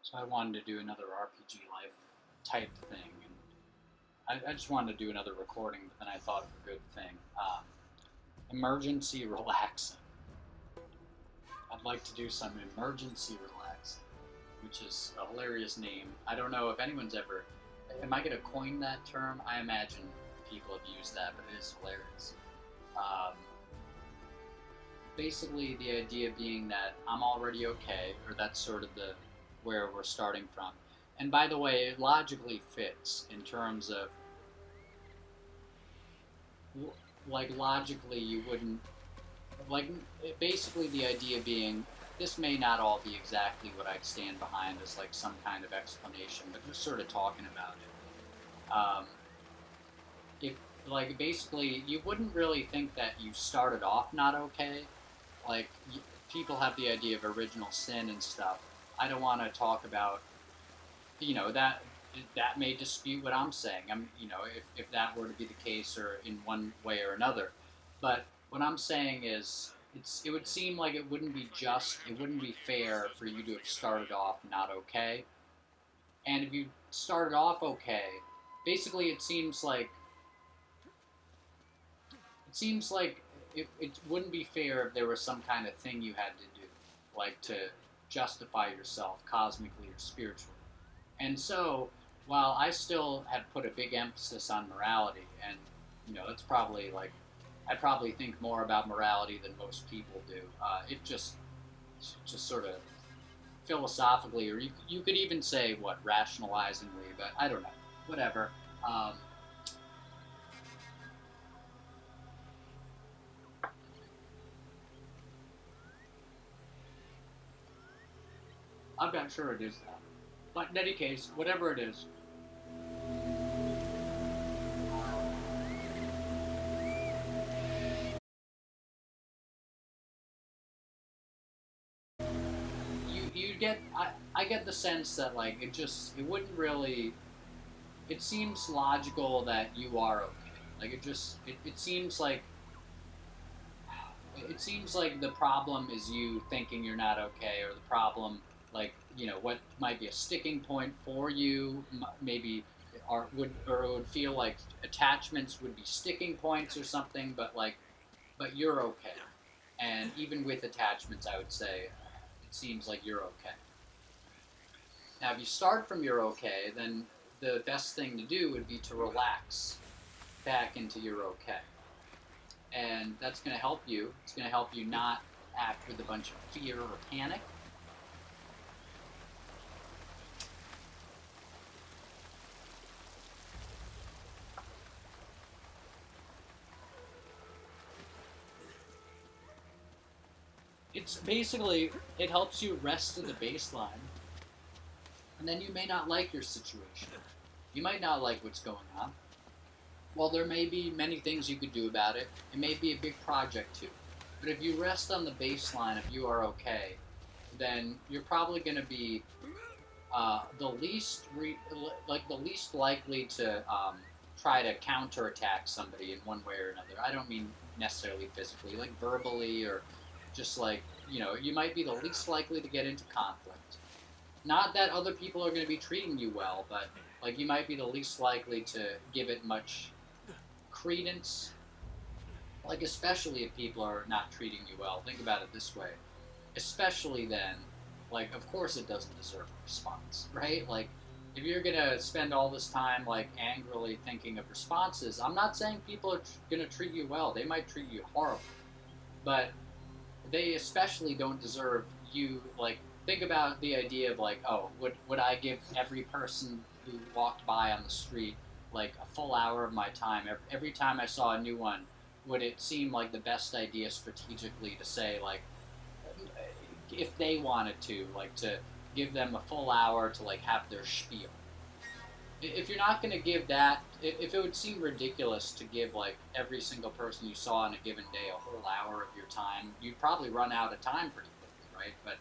So I wanted to do another RPG Life type thing, and I just wanted to do another recording, but then I thought of a good thing. Emergency relaxing. I'd like to do some emergency relaxing, which is a hilarious name. I don't know if anyone's ever. Am I going to coin that term? I imagine people have used that, but it is hilarious. Um, Basically, the idea being that I'm already okay, or that's sort of the where we're starting from. And by the way, it logically fits in terms of like logically you wouldn't like basically the idea being this may not all be exactly what I'd stand behind as like some kind of explanation, but just sort of talking about it. If like basically you wouldn't really think that you started off not okay. Like people have the idea of original sin and stuff. I don't want to talk about that may dispute what I'm saying. If that were to be the case or in one way or another. But what I'm saying is it would seem like it wouldn't be fair for you to have started off not okay. And if you started off okay, basically it wouldn't be fair if there was some kind of thing you had to do, like to justify yourself cosmically or spiritually. And so, while I still have put a big emphasis on morality, and it's probably like I probably think more about morality than most people do. It just sort of philosophically, or you could even say what rationalizingly, but I don't know, whatever. Um, I'm not sure it is that, but in any case, whatever it is, you get I get the sense that like it wouldn't really it seems logical that you are okay. Like it seems like the problem is you thinking you're not okay, or the problem, like what might be a sticking point for you, maybe or it would feel like attachments would be sticking points or something, but you're okay. And even with attachments, I would say it seems like you're okay. Now, if you start from you're okay, then the best thing to do would be to relax back into you're okay. And that's going to help you. It's going to help you not act with a bunch of fear or panic. It's basically, it helps you rest to the baseline. And then you may not like your situation. You might not like what's going on. Well, there may be many things you could do about it. It may be a big project too. But if you rest on the baseline of you are okay, then you're probably going to be the least likely to try to counterattack somebody in one way or another. I don't mean necessarily physically, like verbally, or just like you might be the least likely to get into conflict. Not that other people are going to be treating you well, but like you might be the least likely to give it much credence. Like especially if people are not treating you well. Think about it this way. Especially then, like of course it doesn't deserve a response, right? Like if you're gonna spend all this time like angrily thinking of responses, I'm not saying people are gonna treat you well. They might treat you horribly, but they especially don't deserve you. Like think about the idea of like, oh, would I give every person who walked by on the street like a full hour of my time every time I saw a new one? Would it seem like the best idea strategically to say like if they wanted to like to give them a full hour to like have their spiel? If you're not going to give that, if it would seem ridiculous to give like every single person you saw on a given day a whole hour of your time, you'd probably run out of time pretty quickly, right? But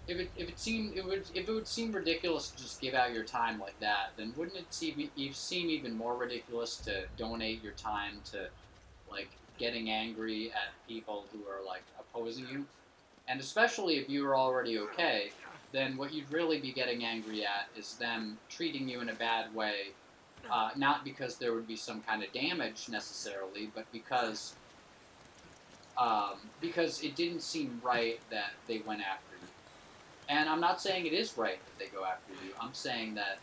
if it would seem ridiculous to just give out your time like that, then wouldn't it seem even more ridiculous to donate your time to like getting angry at people who are like opposing you? And especially if you were already okay, then what you'd really be getting angry at is them treating you in a bad way, not because there would be some kind of damage necessarily, but because it didn't seem right that they went after you. And I'm not saying it is right that they go after you. I'm saying that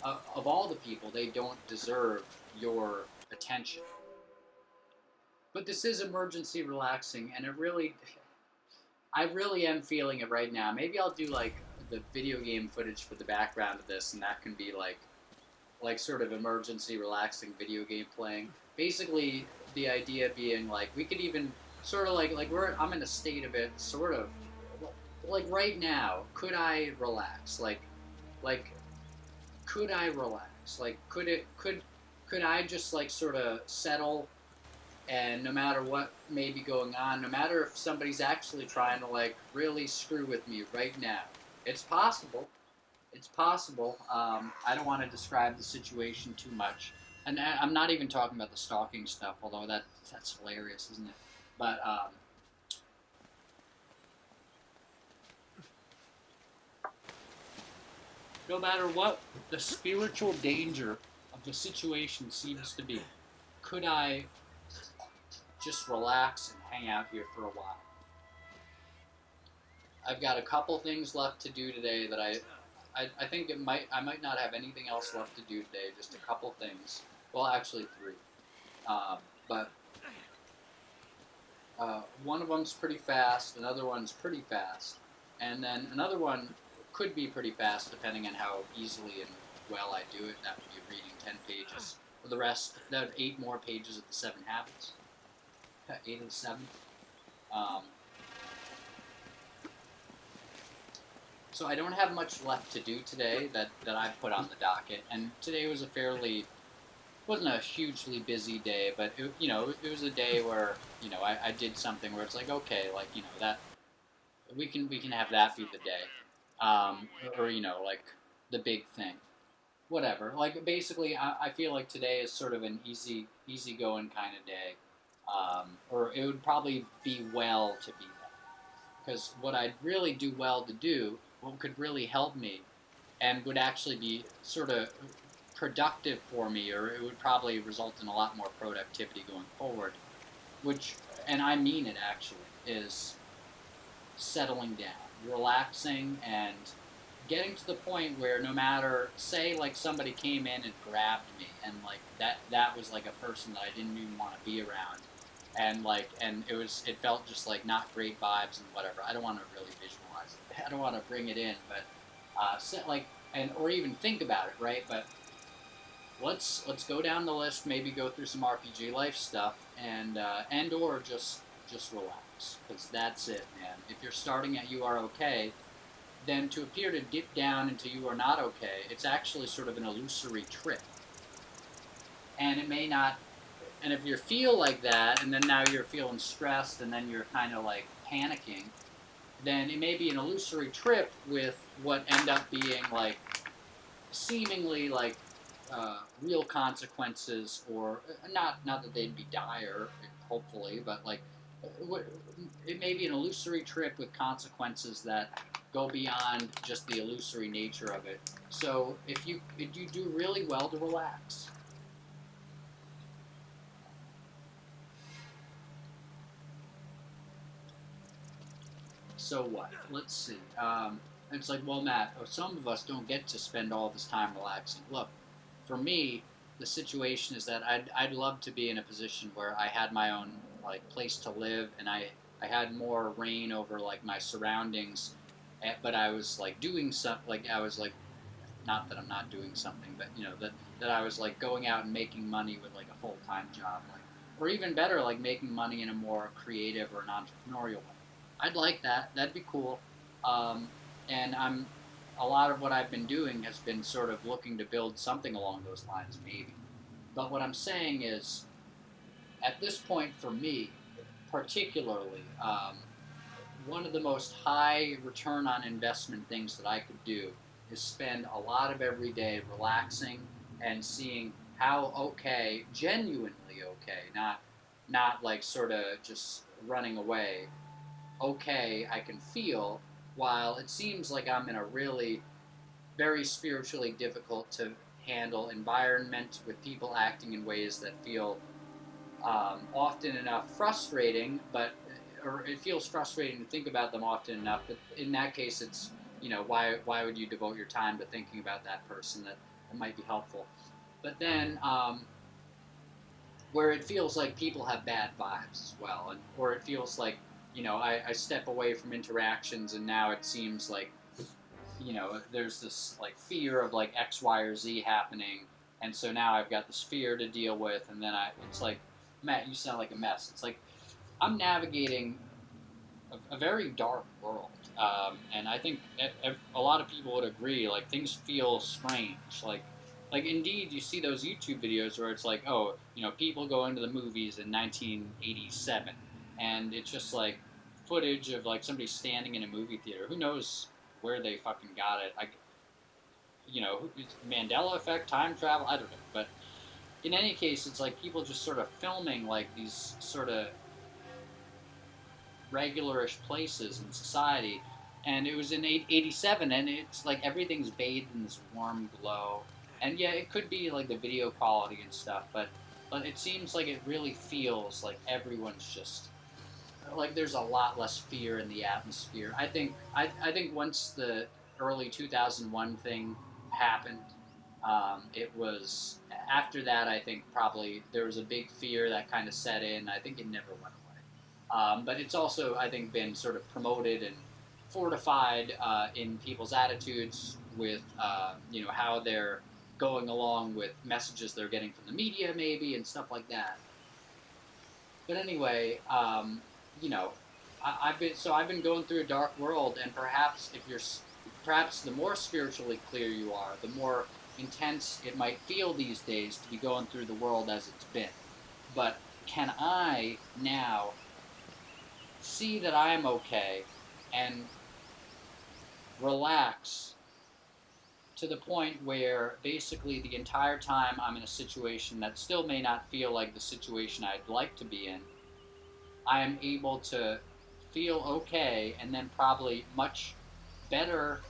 of all the people, they don't deserve your attention. But this is emergency relaxing, and I really am feeling it right now. Maybe I'll do like the video game footage for the background of this, and that can be like sort of emergency relaxing video game playing. Basically, the idea being like we could even sort of like I'm in a state of it, sort of like right now. Could I relax? Like could I relax? Like could I just like sort of settle, and no matter what may be going on, no matter if somebody's actually trying to like really screw with me right now, it's possible. It's possible. I don't want to describe the situation too much, and I'm not even talking about the stalking stuff, although that's hilarious, isn't it? But no matter what the spiritual danger of the situation seems to be, could I just relax and hang out here for a while? I've got a couple things left to do today that I think I might not have anything else left to do today. Just a couple things. Well, actually three. But one of them's pretty fast. Another one's pretty fast, and then another one could be pretty fast depending on how easily and well I do it. That would be reading 10 pages. For the rest, that would 8 more pages of the 7 Habits. 8 of the 7. Um, So I don't have much left to do today that I've put on the docket, and today was wasn't a hugely busy day, but it was a day where I did something where it's like, okay, like that we can have that be the day, or like the big thing, whatever. Like basically, I feel like today is sort of an easy going kind of day, or it would probably be well to be that, because what I'd really do well to do, what could really help me, and would actually be sort of productive for me, or it would probably result in a lot more productivity going forward, which, and I mean it actually, is settling down, relaxing, and getting to the point where no matter, say, like somebody came in and grabbed me, and like that was like a person that I didn't even want to be around, and it felt just like not great vibes and whatever. I don't want to really visualize it. I don't want to bring it in, but or even think about it, right? But let's go down the list, maybe go through some RPG life stuff, and or just relax, because that's it, man. If you're starting at you are okay, then to appear to dip down into you are not okay, it's actually sort of an illusory trip, and it may not. And if you feel like that, and then now you're feeling stressed, and then you're kind of like panicking, then it may be an illusory trip with what end up being like seemingly like real consequences, or not that they'd be dire, hopefully, but like it may be an illusory trip with consequences that go beyond just the illusory nature of it. So if you do really well to relax. So what? Let's see. It's like, well, Matt, some of us don't get to spend all this time relaxing. Look, for me, the situation is that I'd love to be in a position where I had my own like place to live, and I had more reign over like my surroundings, but I was like doing something, like I was like, not that I'm not doing something, but that I was like going out and making money with like a full-time job, like, or even better, like making money in a more creative or an entrepreneurial way. I'd like that. That'd be cool. Um, and a lot of what I've been doing has been sort of looking to build something along those lines, maybe. But what I'm saying is, at this point for me, particularly, one of the most high return on investment things that I could do is spend a lot of every day relaxing and seeing how okay, genuinely okay, not like sort of just running away, okay I can feel while it seems like I'm in a really very spiritually difficult to handle environment with people acting in ways that feel often enough frustrating, but or it feels frustrating to think about them often enough. But in that case, it's why would you devote your time to thinking about that person that might be helpful? But then where it feels like people have bad vibes as well, and or it feels like I step away from interactions and now it seems like there's this like fear of like X, Y, or Z happening, and so now I've got this fear to deal with, and then it's like, Matt, you sound like a mess. It's like I'm navigating a very dark world, and I think a lot of people would agree. Like things feel strange. Like indeed, you see those YouTube videos where it's like, oh, people going to the movies in 1987, and it's just like footage of like somebody standing in a movie theater. Who knows where they fucking got it? Mandela effect, time travel. I don't know, but in any case, it's like people just sort of filming like these sort of regularish places in society, and it was in 87, and it's like everything's bathed in this warm glow, and yeah, it could be like the video quality and stuff, but it seems like it really feels like everyone's just like there's a lot less fear in the atmosphere. I think once the early 2001 thing happened, it was after that. I think probably there was a big fear that kind of set in. I think it never went away, but it's also I think been sort of promoted and fortified in people's attitudes with how they're going along with messages they're getting from the media maybe and stuff like that. But anyway, I've been going through a dark world, and perhaps the more spiritually clear you are, the more intense it might feel these days to be going through the world as it's been. But can I now see that I am okay and relax to the point where basically the entire time I'm in a situation that still may not feel like the situation I'd like to be in, I am able to feel okay and then probably much better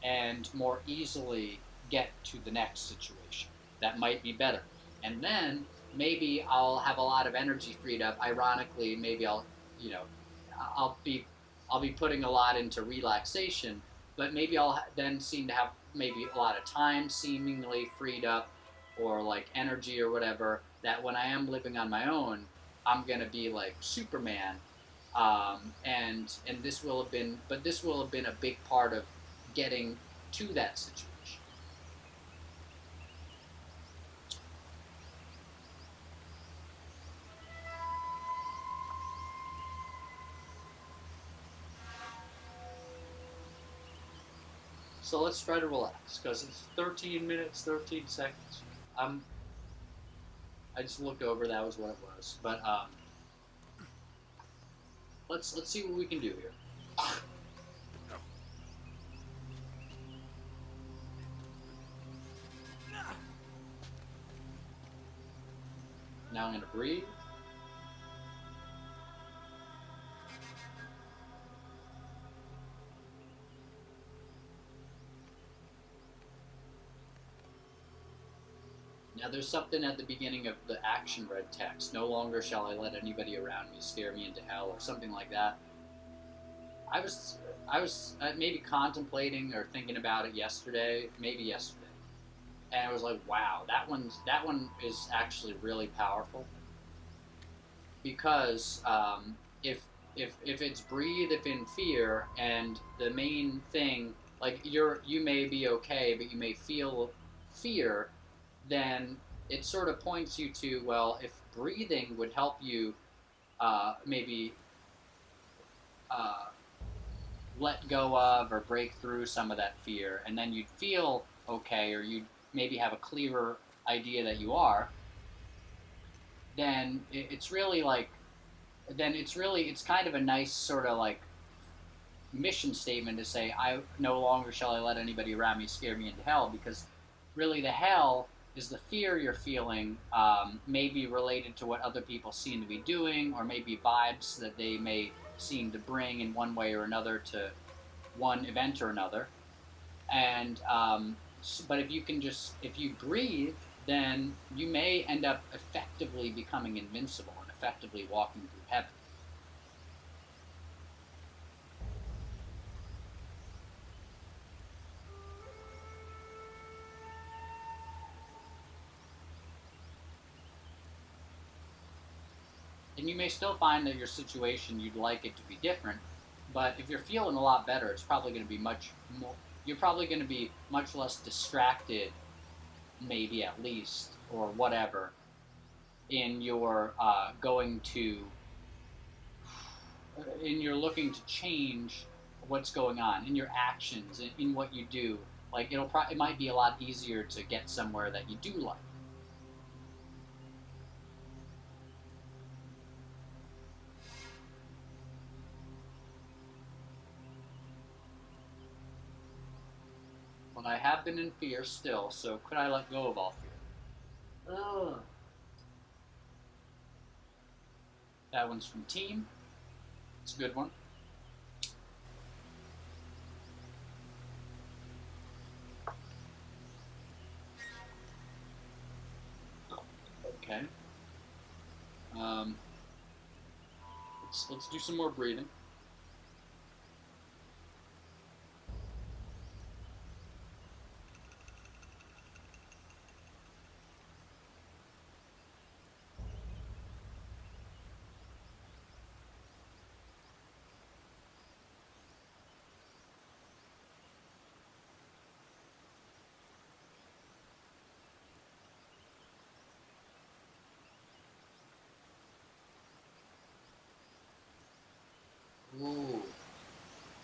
and more easily get to the next situation that might be better. And then maybe I'll have a lot of energy freed up. Ironically, maybe I'll be putting a lot into relaxation, but maybe I'll then seem to have maybe a lot of time seemingly freed up or like energy or whatever that when I am living on my own, I'm gonna be like Superman, and this will have been a big part of getting to that situation. So let's try to relax because it's 13 minutes, 13 seconds. Um, I just looked over. That was what it was. But let's see what we can do here. Now I'm gonna breathe. Now there's something at the beginning of the action red text. No longer shall I let anybody around me scare me into hell, or something like that. I was maybe contemplating or thinking about it yesterday, and I was like, wow, that one is actually really powerful because if it's breathe if in fear, and the main thing like you may be okay, but you may feel fear, then it sort of points you to, well, if breathing would help you maybe uh, let go of or break through some of that fear, and then you'd feel okay, or you'd maybe have a clearer idea that you are, then it's really like, it's kind of a nice sort of like mission statement to say, I no longer shall I let anybody around me scare me into hell, because really the hell is the fear you're feeling, maybe related to what other people seem to be doing, or maybe vibes that they may seem to bring in one way or another to one event or another. And but if you breathe, then you may end up effectively becoming invincible and effectively walking through heaven. And you may still find that your situation, you'd like it to be different, but if you're feeling a lot better, it's probably going to be much more. You're probably going to be much less distracted, maybe at least, or whatever, in your in your looking to change what's going on in your actions, in what you do. Like it might be a lot easier to get somewhere that you do like. But I have been in fear still, so could I let go of all fear? Ugh. That one's from Team. It's a good one. Okay. Let's do some more breathing. Ooh.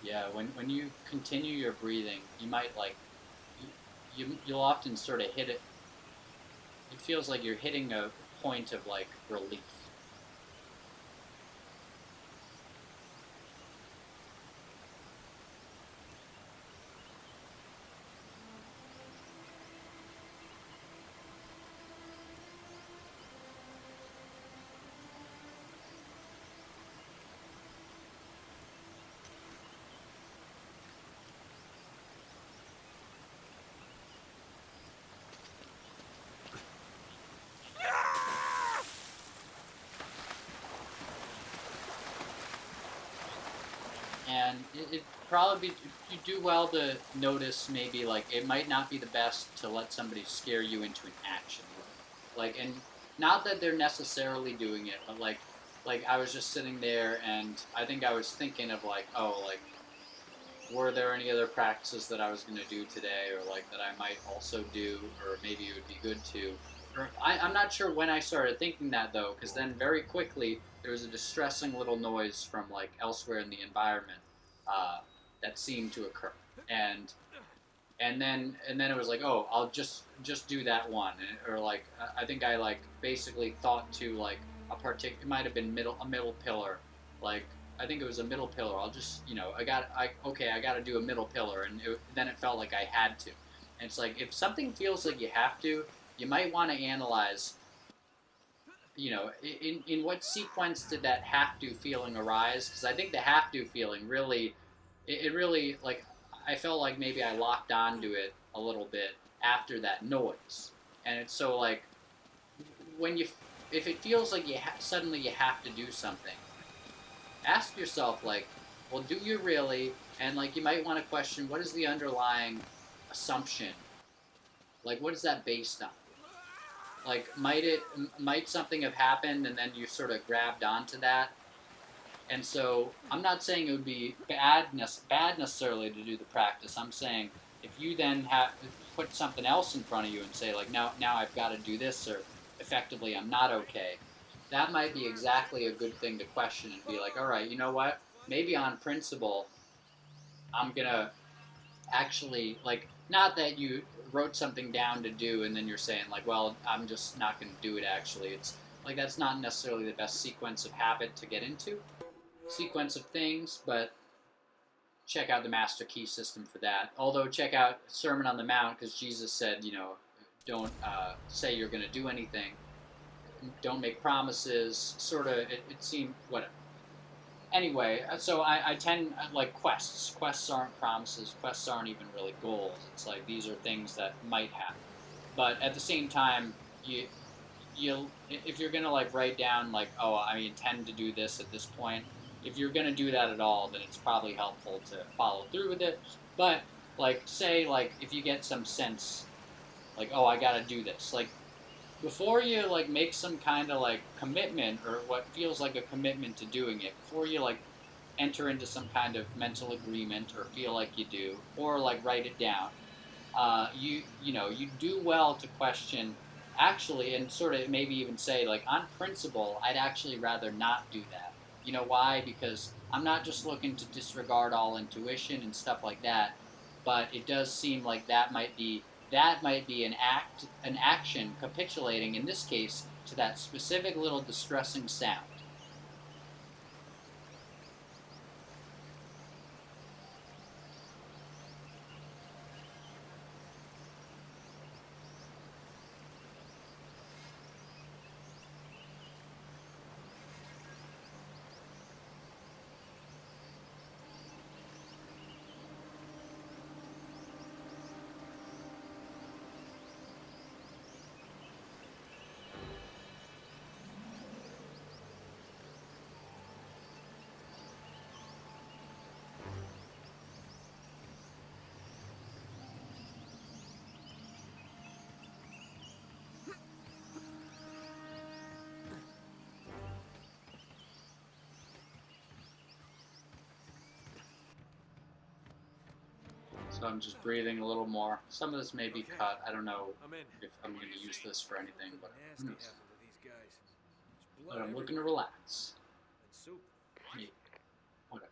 Yeah, when you continue your breathing, you might like you'll often sort of hit it. It feels like you're hitting a point of like relief. And it probably be, you do well to notice maybe like it might not be the best to let somebody scare you into an action, like, and not that they're necessarily doing it, but like I was just sitting there and I think I was thinking of like, oh, like were there any other practices that I was going to do today, or like that I might also do, or maybe it would be good to. Or I'm not sure when I started thinking that though, because then very quickly there was a distressing little noise from like elsewhere in the environment uh, that seemed to occur, and and then it was like, oh, I'll just do that one, or like I think I like basically thought to like it might have been a middle pillar, like I think it was a middle pillar. I'll just I got to do a middle pillar, and then it felt like I had to. And it's like if something feels like you have to, you might want to analyze, in what sequence did that have to feeling arise? Because I think the have to feeling really, it really, like, I felt like maybe I locked onto it a little bit after that noise. And it's so, like, when you, if it feels like suddenly you have to do something, ask yourself, like, well, do you really? And, like, you might want to question, what is the underlying assumption? Like, what is that based on? Like, might something have happened and then you sort of grabbed onto that? And so I'm not saying it would be bad necessarily to do the practice. I'm saying if you then have put something else in front of you and say like now I've got to do this, or effectively I'm not okay, that might be exactly a good thing to question and be like, all right, you know what? Maybe on principle, I'm gonna actually, like, not that you wrote something down to do and then you're saying like, well, I'm just not going to do it. Actually, it's like that's not necessarily the best sequence of habit to get into, sequence of things, but check out the master key system for that. Although check out Sermon on the Mount, because Jesus said, don't say you're going to do anything, don't make promises, sort of. It seemed whatever. Anyway, so I tend like quests. Quests aren't promises. Quests aren't even really goals. It's like these are things that might happen. But at the same time, you if you're gonna like write down like, oh, I intend to do this at this point. If you're gonna do that at all, then it's probably helpful to follow through with it. But like, say like if you get some sense like, oh, I gotta do this, like before you like make some kind of like commitment or what feels like a commitment to doing it, before you like enter into some kind of mental agreement or feel like you do, or like write it down, you do well to question actually, and sort of maybe even say like, on principle, I'd actually rather not do that. You know why? Because I'm not just looking to disregard all intuition and stuff like that, but it does seem like that might be an action capitulating in this case to that specific little distressing sound. So I'm just breathing a little more. Some of this may be cut. I don't know if I'm going to use this for anything, but who knows? But I'm looking to relax. Yeah. Okay.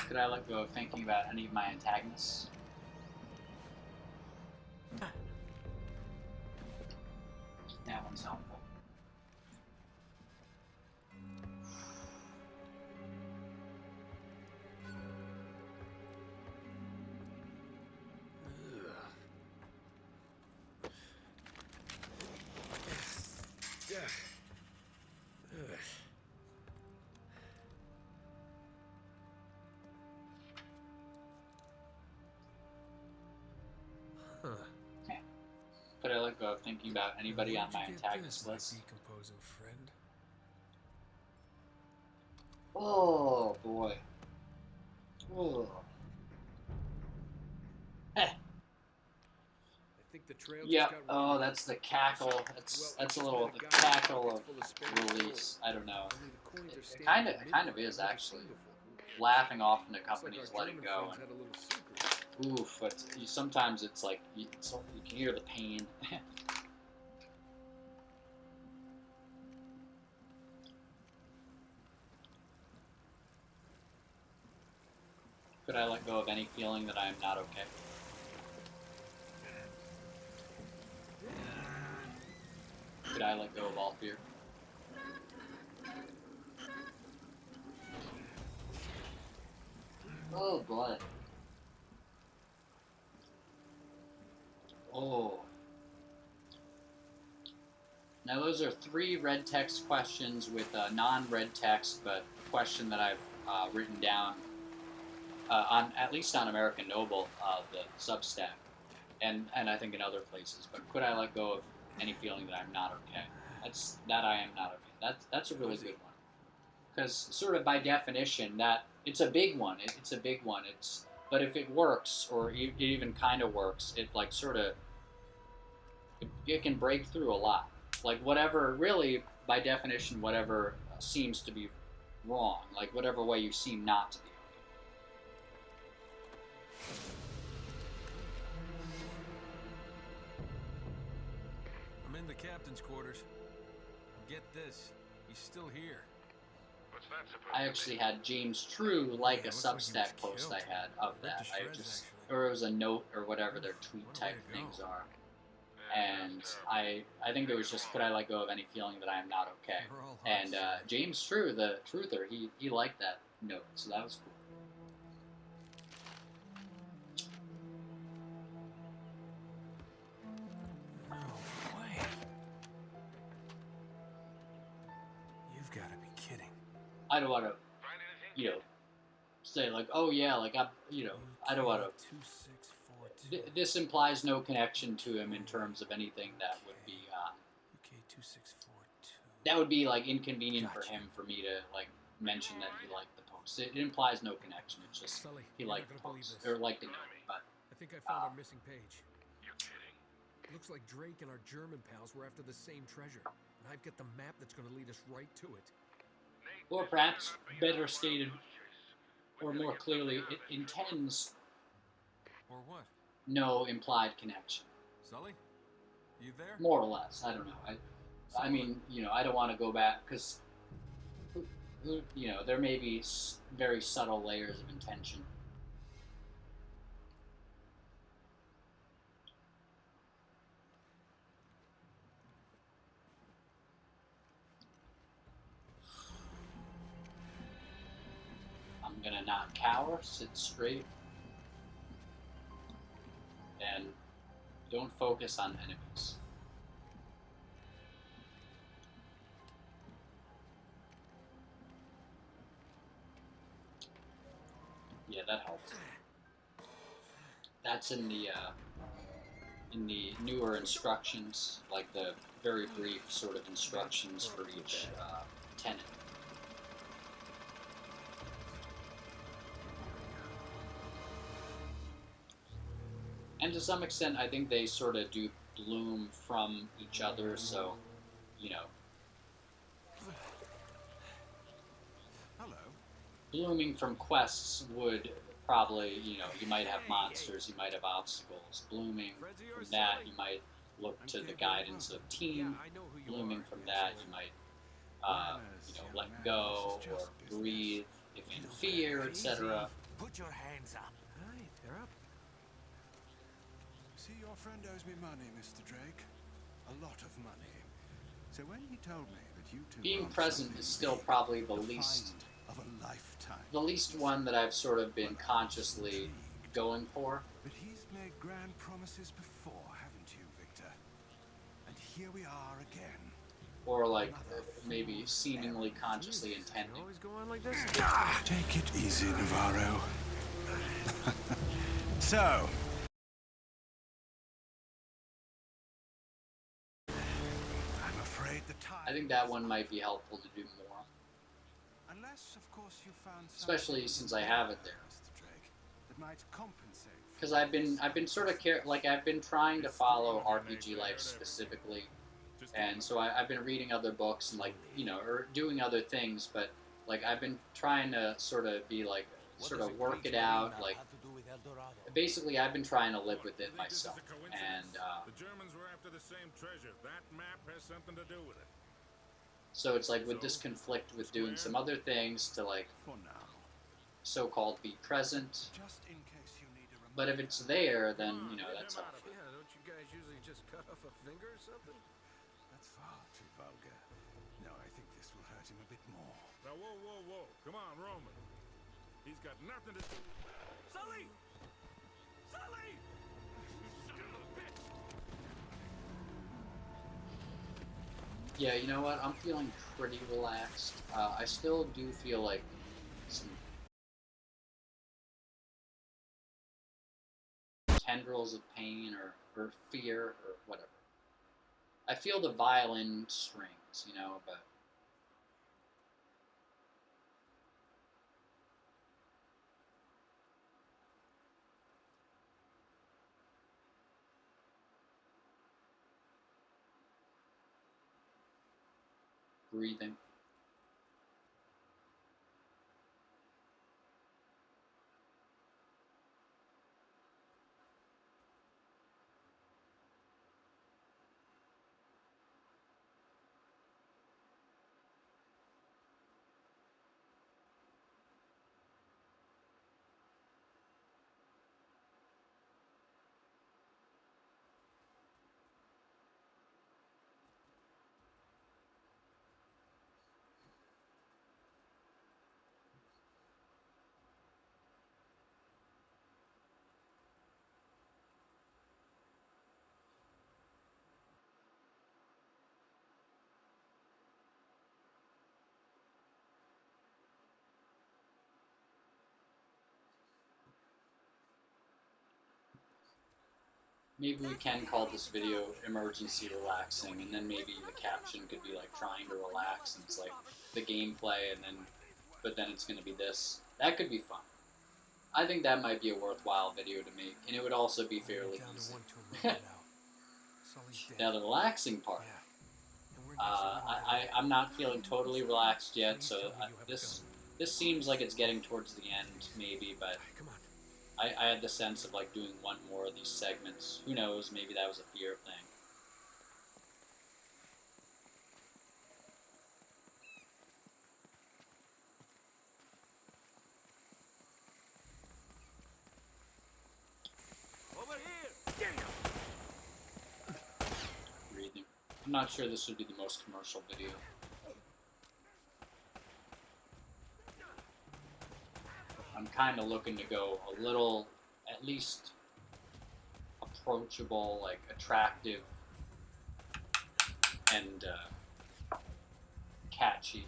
Could I let go of thinking about any of my antagonists? That one's helpful. Yeah. Could I let go of thinking about anybody on my antagonist list? Decomposing friend. Oh boy. Oh. Eh. I think the trail Yep. just got Oh, running. that's the cackle. That's a little the cackle of release. I don't know. It kind of is actually. Laughing off into companies letting go. And, oof. But sometimes it's like you can hear the pain. Could I let go of any feeling that I am not okay? Could I let go of all fear? Oh boy. Oh. Now those are 3 red text questions with non-red text, but a question that I've written down on at least on American Noble, the Substack, and I think in other places. But could I let go of any feeling that I'm not okay? That I am not okay. That's a really good one, because sort of by definition that it's a big one. It's a big one. But if it works or it even kind of works, it like sort of it can break through a lot. Like whatever, really by definition, whatever seems to be wrong, like whatever way you seem not to be. I'm in the captain's quarters. Get this, he's still here. What's that supposed I actually had James True like a Yeah, looks like he was Substack post killed. I had of Read that. the I shreds, just, actually. or it was a note or whatever their tweet What a type way to go. things are. and I think it was just, could I let go of any feeling that I am not okay? We're all hot And shit. James True, the truther, he liked that note, so that was cool. No way. You've got to be kidding. I don't want to, Find anything? you know, say like, oh yeah, like I'm, you know, I don't want to. 2642. This implies no connection to him in terms of anything that would be UK 2642. that would be like inconvenient for Gotcha. him for me to like mention that he liked the post. It implies no connection. It's just Sully, he you're liked not the gonna believe post this. or liked the note. But I think I found our missing page. You're kidding. It looks like Drake and our German pals were after the same treasure. And I've got the map that's going to lead us right to it. Nate, or this perhaps is not better a stated wild goose chase. or We're more gonna get clearly, something it out of this. intends Or what? no implied connection. Sully? You there? More or less. I don't know. I mean, you know, I don't want to go back because, you know, there may be very subtle layers of intention. I'm gonna not cower, sit straight, and don't focus on enemies. Yeah, that helps. That's in the newer instructions, like the very brief sort of instructions for each tenant. And to some extent, I think they sort of do bloom from each other, so, you know, Hello. blooming from quests would probably, you know, you might have monsters, you might have obstacles. Blooming from that, you might look to the guidance of team. I know who you Blooming are. from that, you might, you know, let go or breathe if in fear, etc. Put your hands up. Hi, they're up. See, your friend owes me money, Mr. Drake. A lot of money. So when he told me that you two Being were on present something is still big, probably the the least find of a lifetime. one that I've sort of been consciously going for. But he's made grand promises before, haven't you, Victor? And here we are again. Or like maybe seemingly consciously intending. You always go on like this? Take it easy, Navarro. So, I'm afraid the time. I think that one might be helpful to do more, Unless, of course, you found especially something since I have it there. Mr. Drake, that might compensate. Because I've been sort of I've been trying to follow RPG Life specifically, and so I've been reading other books and like, you know, or doing other things, but like I've been trying to sort of be like sort of work it out, like basically I've been trying to live with it myself, and The Germans were after the same treasure. That map has something to do with it. so it's like would this conflict with doing some other things to like For now. so-called be present, Just in case you need a reminder. but if it's there, then you know that's Yeah, helpful. don't you guys usually just cut off a finger or something? That's far too vulgar. No, I think this will hurt him a bit more. Now, whoa, whoa, whoa. Come on, Roman. He's got nothing to do with Sully! Sully! Son of a bitch! Yeah, you know what? I'm feeling pretty relaxed. I still do feel like some tendrils of pain or fear or whatever. I feel the violin strings, you know, but breathing. maybe we can call this video emergency relaxing, and then maybe the caption could be like trying to relax, and it's like the gameplay, and then but then it's going to be this. That could be fun. I think that might be a worthwhile video to make, and it would also be fairly Down to easy. 1 2 now. Sully's dead. Now the relaxing part. Yeah. And we're next to I'm not feeling totally relaxed yet, Please so tell me you have a this seems like it's getting towards the end, maybe, but Come on. I had the sense of like doing one more of these segments. Who knows? Maybe that was a fear thing. Over here! Damn! Breathing. I'm not sure this would be the most commercial video. I'm kind of looking to go a little, at least approachable, like attractive, and catchy.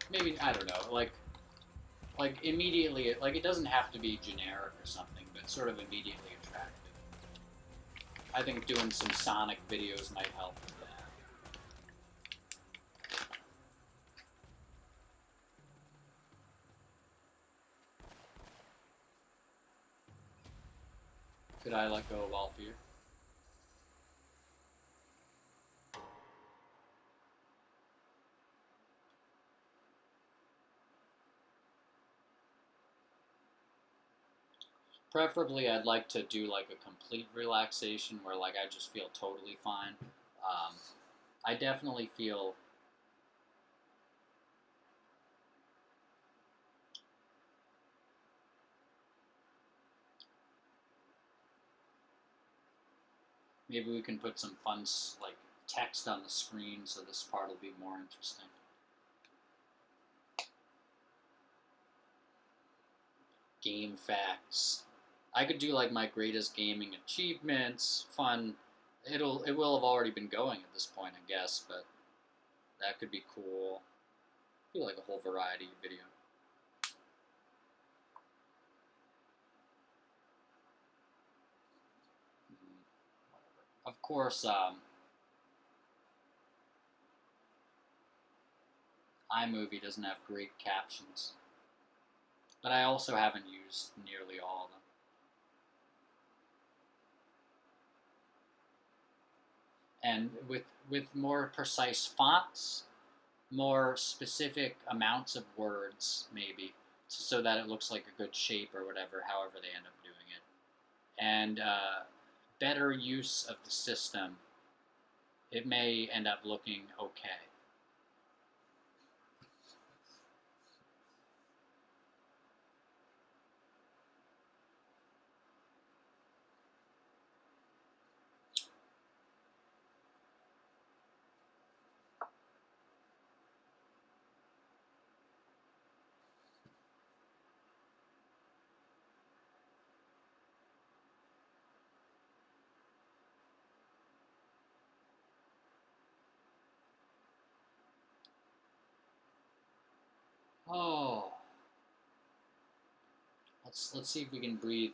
Maybe, I don't know, like immediately, like it doesn't have to be generic or something, but sort of immediately attractive. I think doing some Sonic videos might help with that. Could I let go of all fear? Preferably, I'd like to do like a complete relaxation where like I just feel totally fine. I definitely feel maybe we can put some fun like text on the screen so this part will be more interesting. Game facts. I could do like my greatest gaming achievements, fun. It will have already been going at this point, I guess, but that could be cool. Do like a whole variety video. Of course, iMovie doesn't have great captions, but I also haven't used nearly all of them. And with more precise fonts, more specific amounts of words, maybe, so that it looks like a good shape or whatever, however they end up doing it. And better use of the system, it may end up looking okay. Oh, let's see if we can breathe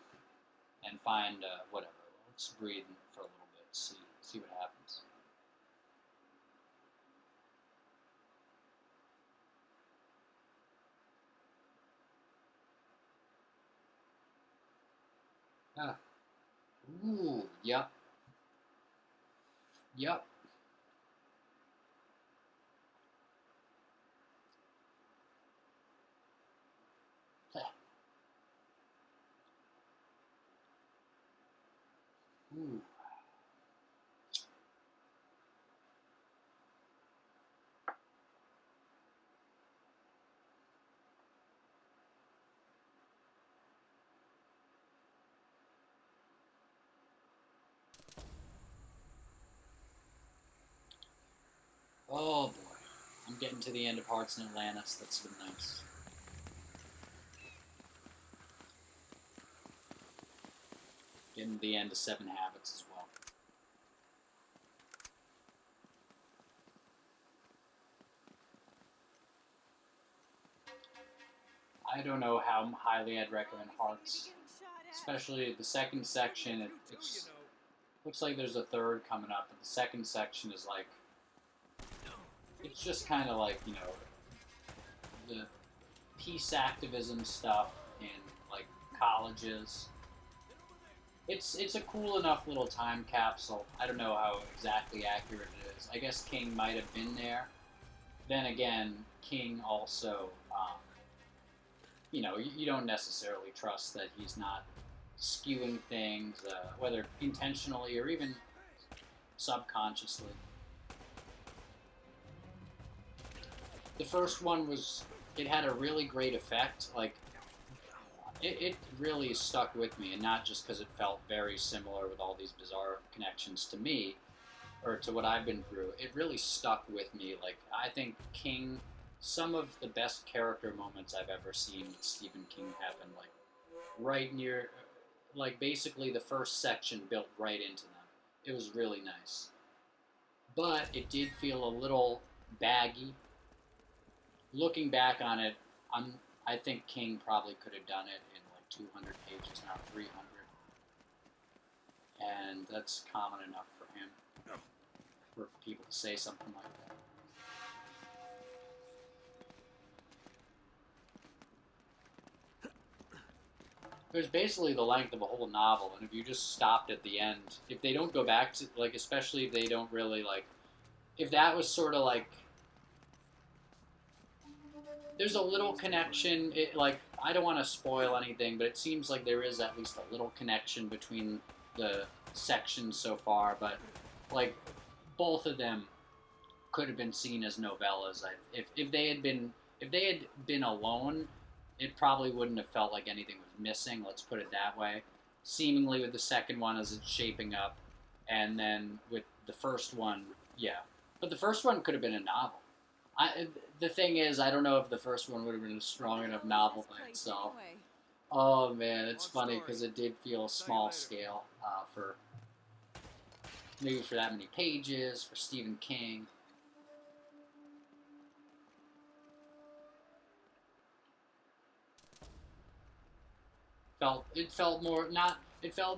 and find whatever. Let's breathe for a little bit. See what happens. Ah. Ooh. Yep. Yep. Ooh. Oh boy. I'm getting to the end of Hearts in Atlantis. That's been nice. Getting to the end of Seven Habits as well. I don't know how highly I'd recommend Hearts. especially the second section. It's looks like there's a third coming up, but the second section is like, it's just kind of like, you know, the peace activism stuff in like colleges. It's a cool enough little time capsule. I don't know how exactly accurate it is. I guess King might have been there. Then again, King also, you know, you don't necessarily trust that he's not skewing things, whether intentionally or even subconsciously. The first one was, it had a really great effect. Like, it really stuck with me, and not just because it felt very similar with all these bizarre connections to me, or to what I've been through. It really stuck with me. Like, I think King, some of the best character moments I've ever seen with Stephen King happen, like, right near, like, basically the first section built right into them. It was really nice. But it did feel a little baggy. Looking back on it, I think King probably could have done it in like 200 pages, not 300. And that's common enough for him, for people to say something like that. There's basically the length of a whole novel, and if you just stopped at the end, if they don't go back to, like, especially if they don't really, like, if that was sort of like, there's a little connection, like, I don't want to spoil anything, but it seems like there is at least a little connection between the sections so far, but, like, both of them could have been seen as novellas. If they had been alone, it probably wouldn't have felt like anything was missing, let's put it that way. Seemingly with the second one as it's shaping up, and then with the first one, yeah. But the first one could have been a novel. The thing is, I don't know if the first one would have been a strong enough novel by itself. Oh man, it's funny because it did feel small scale for maybe for that many pages, for Stephen King. It felt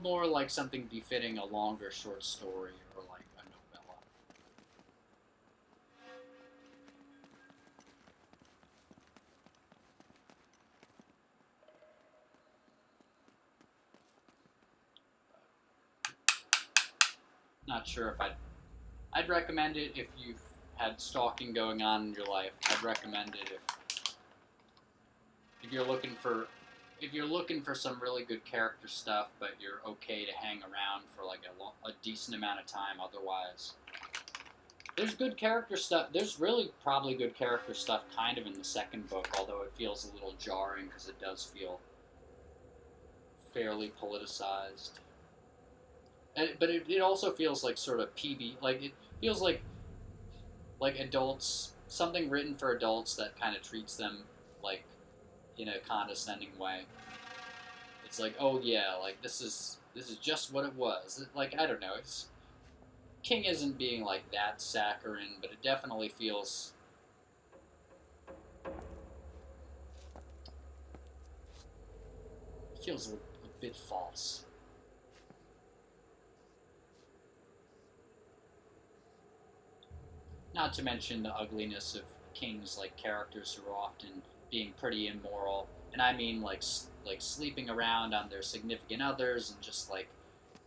more like something befitting a longer short story or like a novella. Not sure if I'd recommend it if you've had stalking going on in your life. I'd recommend it if you're looking for some really good character stuff, but you're okay to hang around for like a decent amount of time otherwise. There's good character stuff. There's really probably good character stuff kind of in the second book, although it feels a little jarring because it does feel fairly politicized. But it also feels like sort of PB, like it feels like adults, something written for adults that kind of treats them like in a condescending way. It's like, oh yeah, like this is just what it was. Like, I don't know, King isn't being like that saccharine, but it definitely feels a bit false. Not to mention the ugliness of King's like characters who are often being pretty immoral, and I mean like sleeping around on their significant others, and just like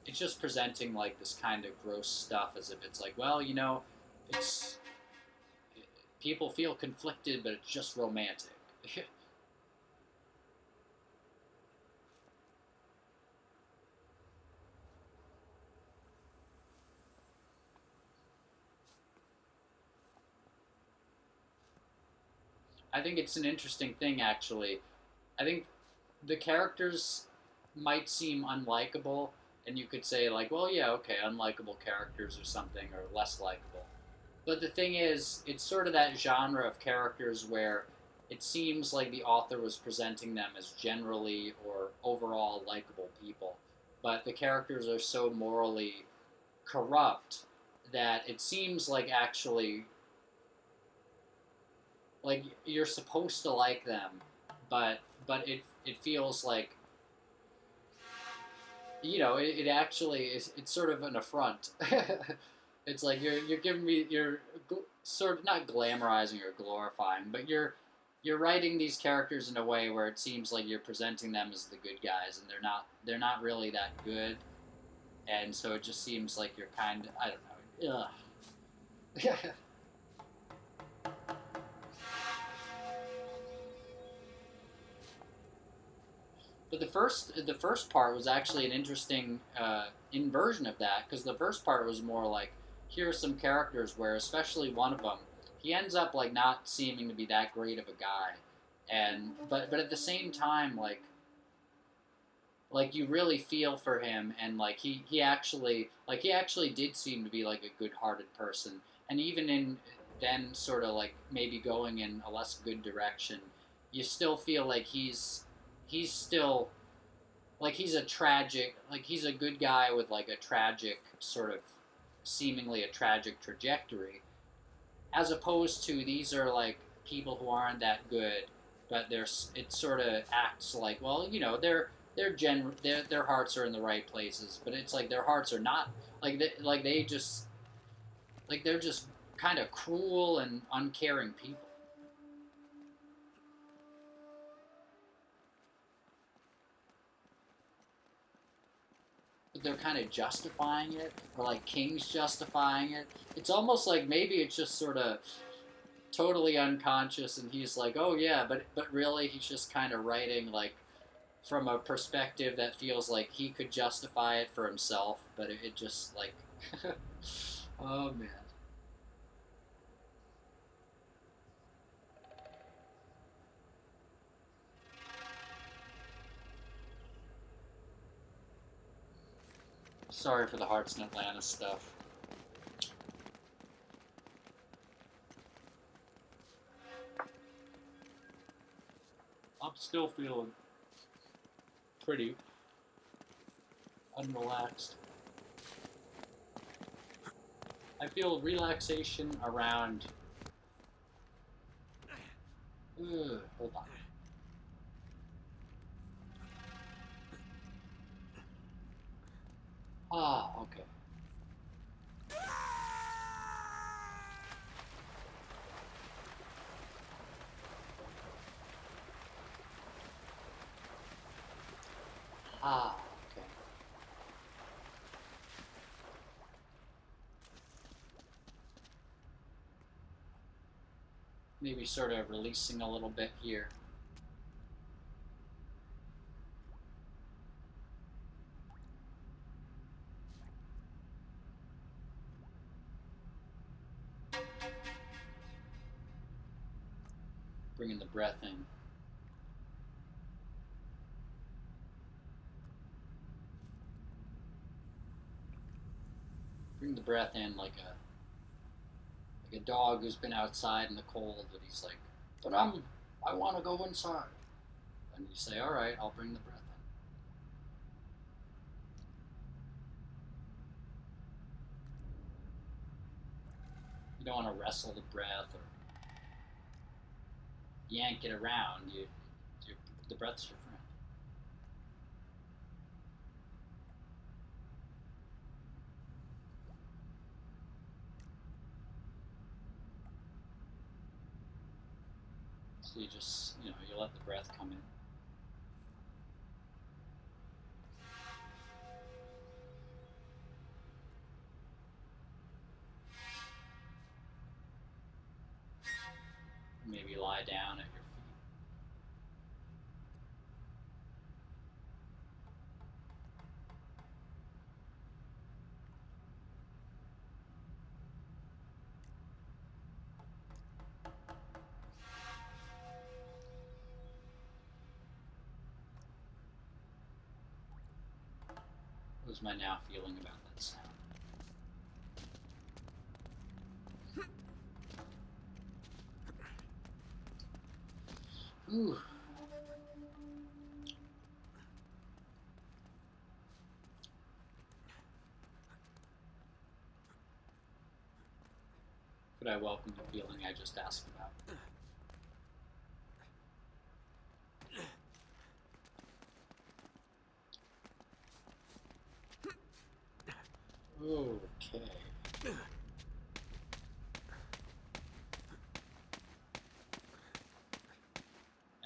it's just presenting like this kind of gross stuff as if it's like, well, you know, it's people feel conflicted, but it's just romantic. I think it's an interesting thing, actually. I think the characters might seem unlikable, and you could say, like, well, yeah, okay, unlikable characters or something, or less likable. But the thing is, it's sort of that genre of characters where it seems like the author was presenting them as generally or overall likable people. But the characters are so morally corrupt that it seems like actually like you're supposed to like them, but it feels like you know, it actually is. It's sort of an affront. It's like you're giving me sort of not glamorizing or glorifying, but you're writing these characters in a way where it seems like you're presenting them as the good guys, and they're not really that good, and so it just seems like you're kind of, I don't know. Ugh. But the first part was actually an interesting inversion of that, because the first part was more like, here are some characters where, especially one of them, he ends up like not seeming to be that great of a guy, and but at the same time, like you really feel for him, and like he actually did seem to be like a good-hearted person, and even in then sort of like maybe going in a less good direction, you still feel like he's still like he's a good guy with like a tragic sort of seemingly a tragic trajectory, as opposed to these are like people who aren't that good, but it sort of acts like, well, you know, their hearts are in the right places, but it's like their hearts are not, like they're just kind of cruel and uncaring people. But they're kind of justifying it, or like King's justifying it. It's almost like maybe it's just sort of totally unconscious, and he's like, oh yeah, but really he's just kind of writing like from a perspective that feels like he could justify it for himself, but it just like, oh man. Sorry for the Hearts in Atlanta stuff. I'm still feeling pretty unrelaxed. I feel relaxation around. Hold on. Ah, okay. Ah, okay. Maybe sort of releasing a little bit here. Bringing the breath in. Bring the breath in like a dog who's been outside in the cold, but he's like, but I want to go inside. And you say, all right, I'll bring the breath in. You don't want to wrestle the breath or yank it around. The breath's your friend. So you just, you let the breath come in. Maybe lie down at your feet. What am I now feeling about that sound? Ooh. Could I welcome the feeling I just asked about?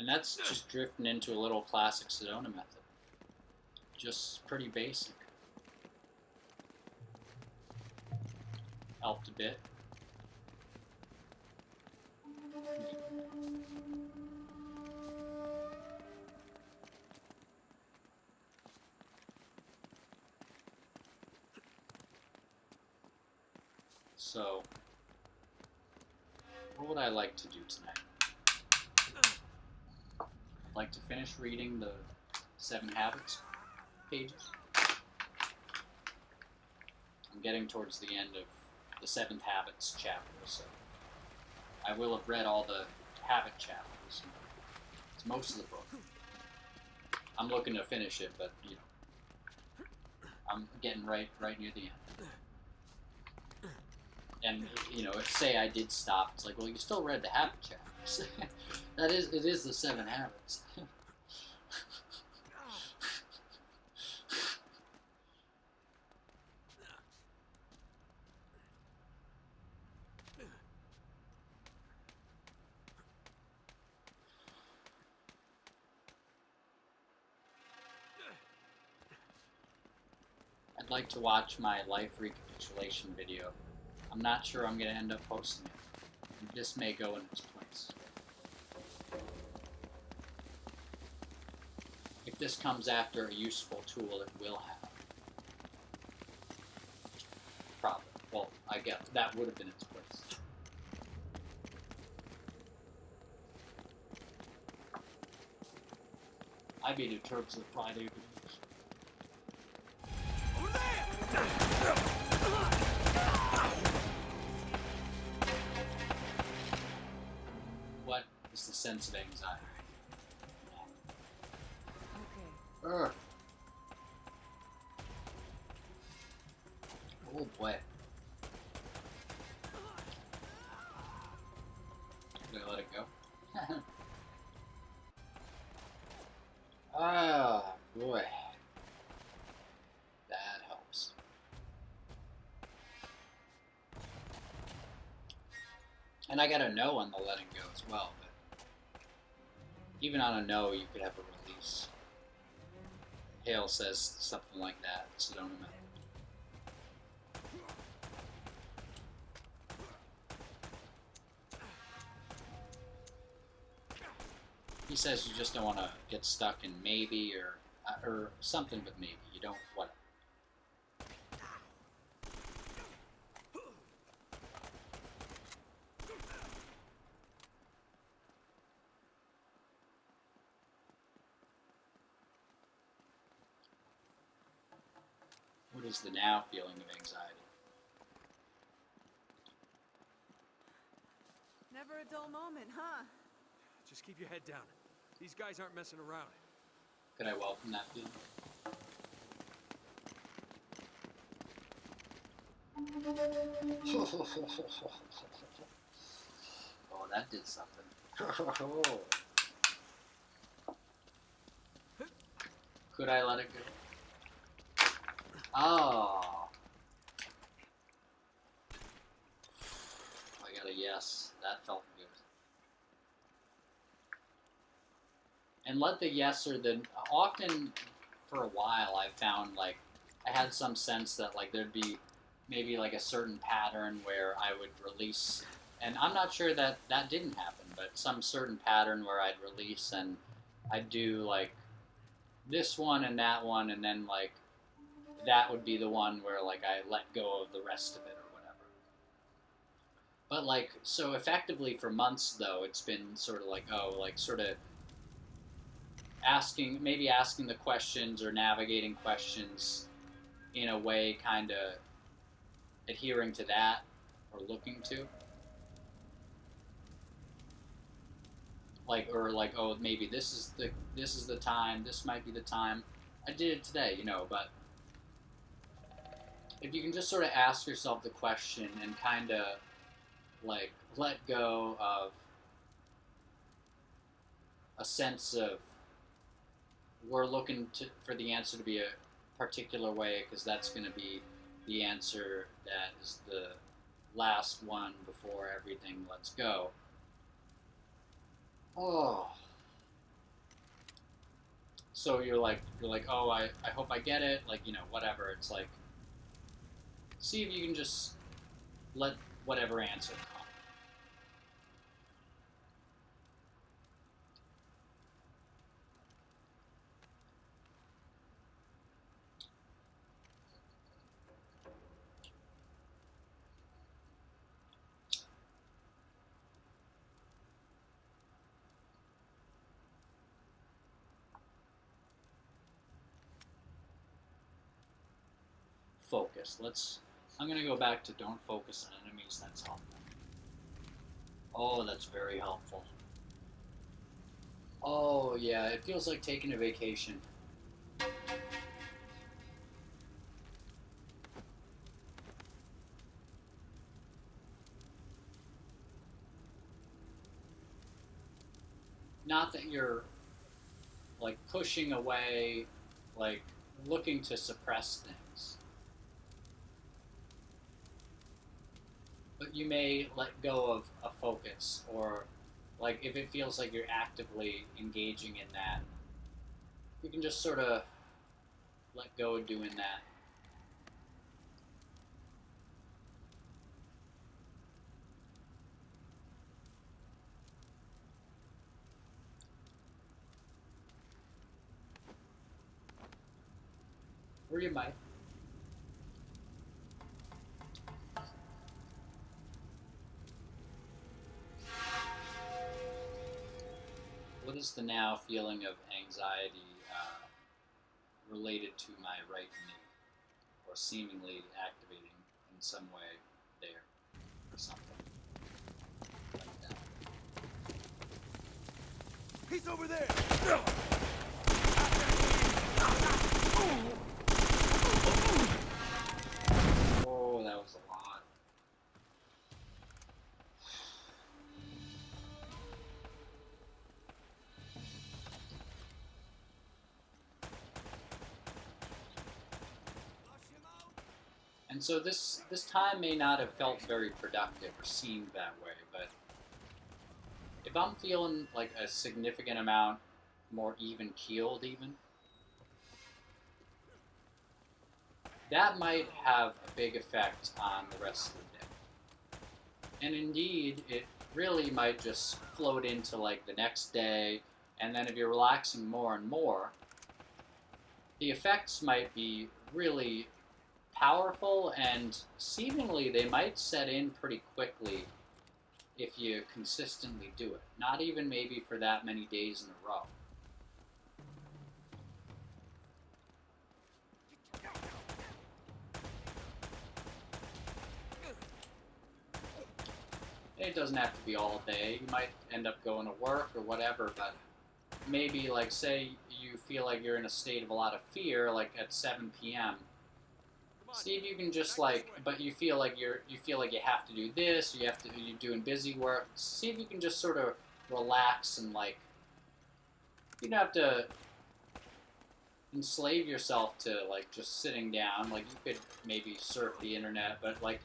And that's just drifting into a little classic Sedona method. Just pretty basic. Helped a bit. So, what would I like to do tonight? I'd like to finish reading the 7 Habits pages. I'm getting towards the end of the 7th Habits chapter, so I will have read all the habit chapters. It's most of the book. I'm looking to finish it, but you know, I'm getting right near the end. And you know, say I did stop, it's like, well, you still read the habit chapters. It is the 7 habits. I'd like to watch my life recapitulation video. I'm not sure I'm going to end up posting it. This may go in its place. If this comes after a useful tool, it will have. Probably. Well, I guess that would have been its place. I be the Turks of Friday videos. What is the sense of anxiety? Okay. Ugh. Oh boy. Did I let it go? Ah, boy. That helps. And I got a no on the letting go as well, but even on a no, you could have a release. Hale says something like that, Sedona method. He says you just don't want to get stuck in maybe or something with maybe. You don't what? What is the now feeling of anxiety? Never a dull moment, huh? Just keep your head down. These guys aren't messing around. Could I welcome that feeling? Oh, that did something. Could I let it go? Oh. I got a yes. That felt good. And let the yes or the... Often, for a while, I found, like, I had some sense that, like, there'd be maybe, like, a certain pattern where I would release... And I'm not sure that that didn't happen, but some certain pattern where I'd release and I'd do, like, this one and that one, and then, like, that would be the one where, like, I let go of the rest of it or whatever. But, like, so effectively for months, though, it's been sort of like, oh, like, sort of asking the questions or navigating questions in a way kind of adhering to that or looking to. Like, or like, oh, maybe this is the time, this might be the time. I did it today, you know, but if you can just sort of ask yourself the question and kind of, like, let go of a sense of we're looking for the answer to be a particular way because that's going to be the answer that is the last one before everything lets go. Oh, So you're like, oh, I hope I get it, like, you know, whatever. It's like, see if you can just let whatever answer come. Focus. I'm gonna go back to don't focus on enemies. That's helpful. Oh, that's very helpful. Oh, yeah, it feels like taking a vacation. Not that you're, like, pushing away, like, looking to suppress things. But you may let go of a focus, or, like, if it feels like you're actively engaging in that, you can just sort of let go of doing that. Or you might. What is the now feeling of anxiety related to my right knee, or seemingly activating in some way there, or something like that? He's over there! Oh, that was a lot. And so this time may not have felt very productive or seemed that way, but if I'm feeling like a significant amount more even keeled even, that might have a big effect on the rest of the day. And indeed, it really might just float into like the next day, and then if you're relaxing more and more, the effects might be really powerful, and seemingly they might set in pretty quickly if you consistently do it. Not even maybe for that many days in a row. It doesn't have to be all day. You might end up going to work or whatever, but maybe like say you feel like you're in a state of a lot of fear, like at 7 p.m. See if you can just like, but you feel like you have to do this, you're doing busy work. See if you can just sort of relax and like, you don't have to enslave yourself to like just sitting down. Like you could maybe surf the internet, but like,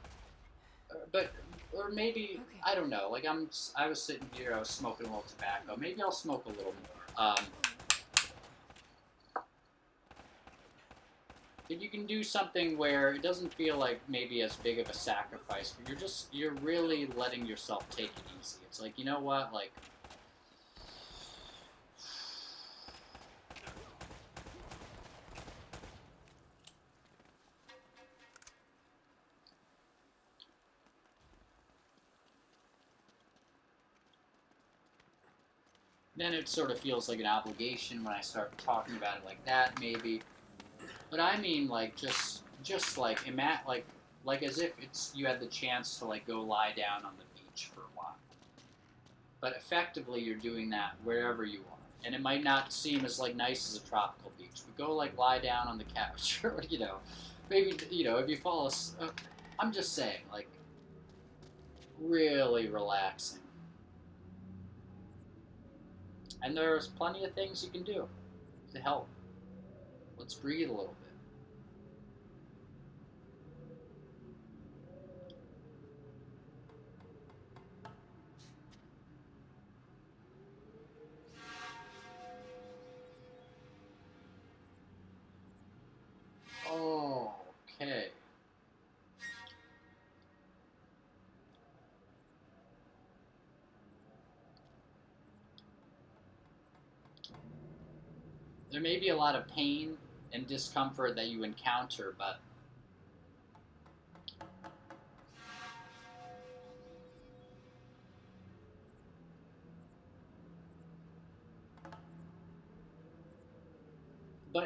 or maybe Okay. I don't know. Like I was sitting here, I was smoking a little tobacco. Maybe I'll smoke a little more. If you can do something where it doesn't feel like maybe as big of a sacrifice, but you're really letting yourself take it easy. It's like, you know what, like, then it sort of feels like an obligation when I start talking about it like that, maybe. But I mean, like, just like, like as if you had the chance to, like, go lie down on the beach for a while. But effectively, you're doing that wherever you are. And it might not seem as, like, nice as a tropical beach. But go, like, lie down on the couch, or, you know, maybe, you know, if you fall asleep, I'm just saying, like, really relaxing. And there's plenty of things you can do to help. Let's breathe a little bit. there may be a lot of pain and discomfort that you encounter, but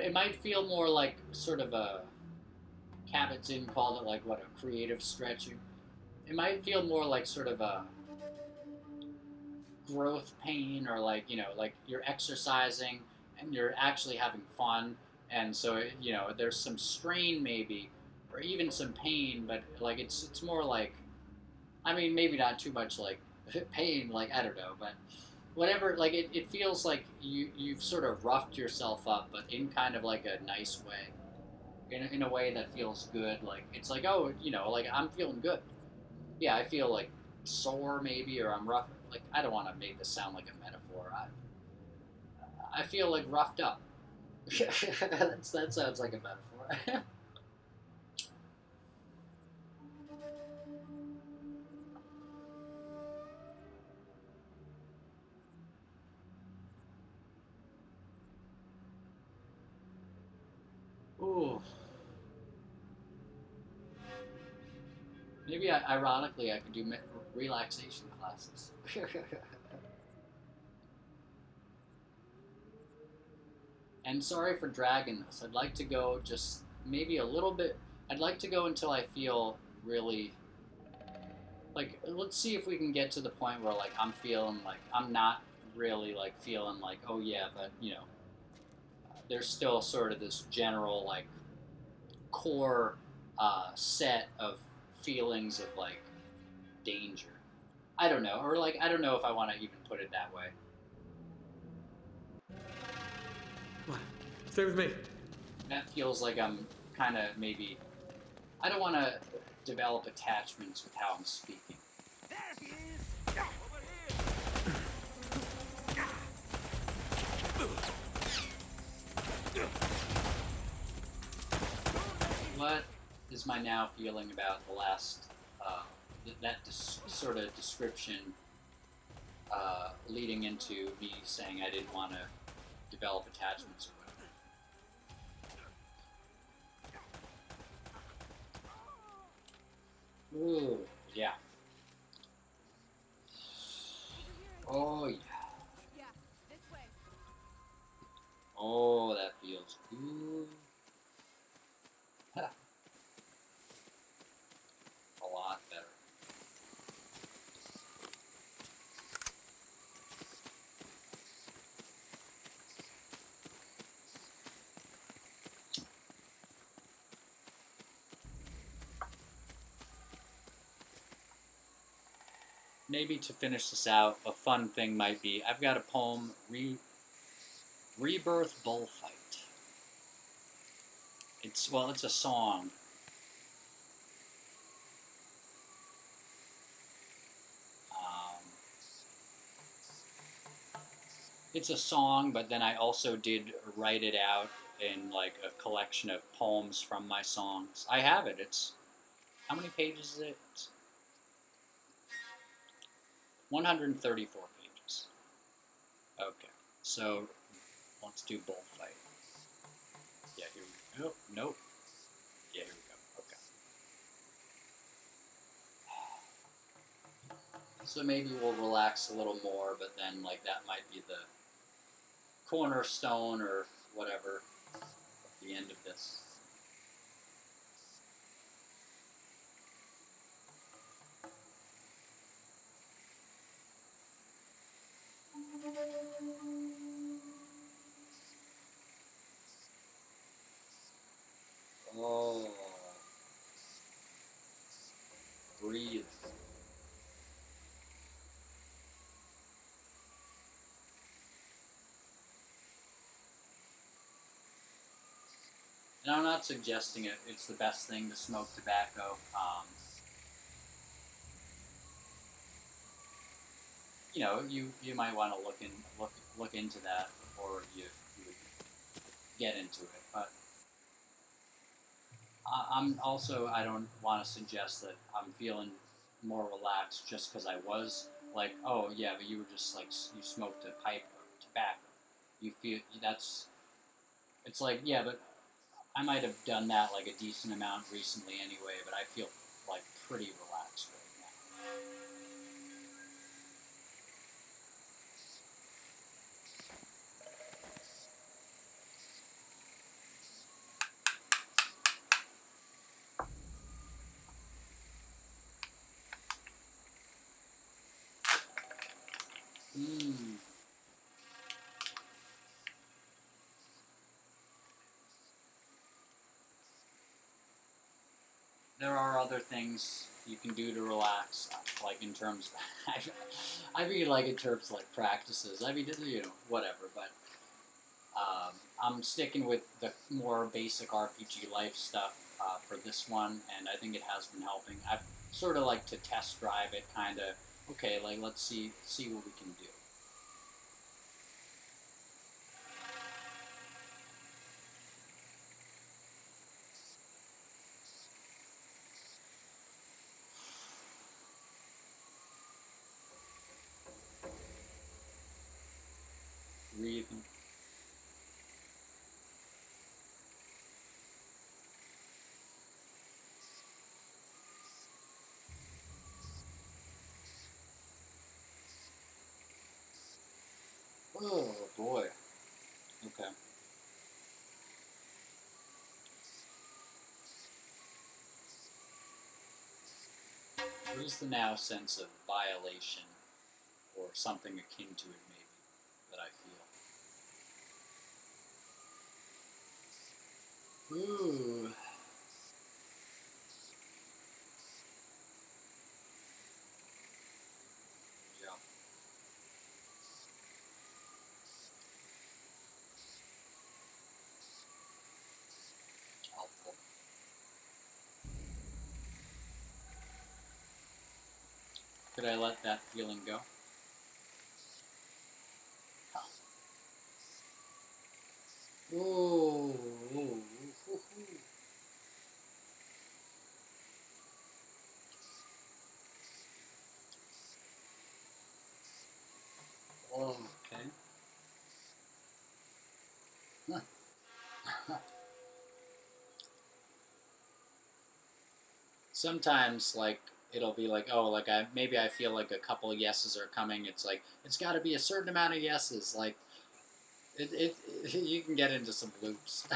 it might feel more like sort of a, Kabat-Zinn called it like what, a creative stretching. It might feel more like sort of a growth pain, or like, you know, like you're exercising and you're actually having fun, and so, you know, there's some strain maybe, or even some pain, but like it's more like, I mean, maybe not too much like pain, like, I don't know, but whatever, like it feels like you've sort of roughed yourself up, but in kind of like a nice way, in a way that feels good. Like, it's like, oh, you know, like, I'm feeling good. Yeah, I feel like sore maybe, or I'm rough. Like, I don't want to make this sound like a metaphor. I feel like roughed up. That sounds like a metaphor. Ooh. Maybe, ironically, I could do relaxation classes. And sorry for dragging this. I'd like to go just maybe a little bit. I'd like to go until I feel really, like, let's see if we can get to the point where, like, I'm feeling like I'm not really, like, feeling like, oh yeah, but, you know, there's still sort of this general, like, core set of feelings of, like, danger. I don't know, or, like, I don't know if I want to even put it that way. What? Stay with me. That feels like I'm kind of maybe, I don't want to develop attachments with how I'm speaking. There he is! Over here! What is my now feeling about the last, sort of description leading into me saying I didn't want to develop attachments or whatever? Ooh, yeah. Oh, yeah. Yeah, this way. Oh, that feels good. Huh. A lot better. Maybe to finish this out, a fun thing might be, I've got a poem, Rebirth Bullfight. It's a song. It's a song, but then I also did write it out in, like, a collection of poems from my songs. I have it. It's, how many pages is it? It's 134 pages. Okay, so let's do Bullfight. Yeah, here we go. Nope. Yeah, here we go. Okay. So maybe we'll relax a little more, but then, like, that might be the cornerstone or whatever at the end of this. Oh. Breathe. And I'm not suggesting it's the best thing to smoke tobacco. You know, you might want to look into that before you get into it. But I don't want to suggest that I'm feeling more relaxed just because I was like, oh yeah, but you were just like, you smoked a pipe of tobacco. You feel that's It's like, yeah, but I might have done that like a decent amount recently anyway, but I feel like pretty relaxed right now. There are other things you can do to relax, like in terms. I mean, like in terms of like practices. I mean, whatever. But I'm sticking with the more basic RPG life stuff for this one, and I think it has been helping. I've sort of like to test drive it, kind of. Okay, like let's see what we can do. Breathing. Oh boy. Okay. What is the now sense of violation or something akin to it, maybe, that I feel? Ooh. Yeah. Helpful. Could I let that feeling go? Ooh. Ooh. Ooh. Ooh. Oh, okay. Sometimes, like, it'll be like, oh, like maybe I feel like a couple of yeses are coming. It's like it's got to be a certain amount of yeses. Like, you can get into some loops.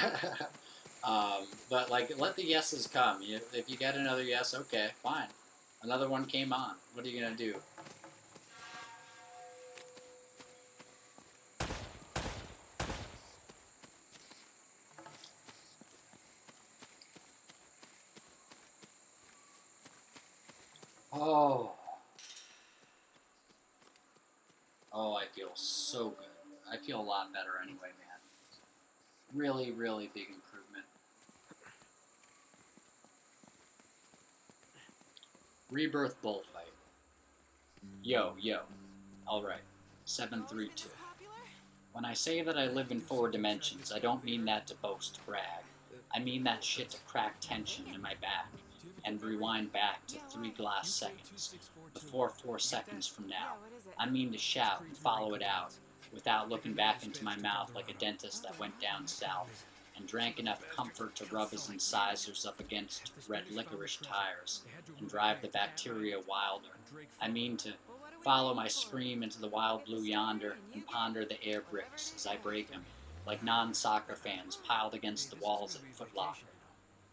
But like, let the yeses come. If you get another yes, okay, fine. Another one came on. What are you gonna do? Oh. Oh, I feel so good. I feel a lot better anyway, man. Really, really big improvement. Rebirth bullfight. Yo. Alright. 732. When I say that I live in 4 dimensions, I don't mean that to boast brag. I mean that shit to crack tension in my back and rewind back to 3 glass seconds, before 4 seconds from now. I mean to shout and follow it out, without looking back into my mouth like a dentist that went down south and drank enough comfort to rub his incisors up against red licorice tires and drive the bacteria wilder. I mean to follow my scream into the wild blue yonder and ponder the air bricks as I break them, like non-soccer fans piled against the walls at Foot Locker.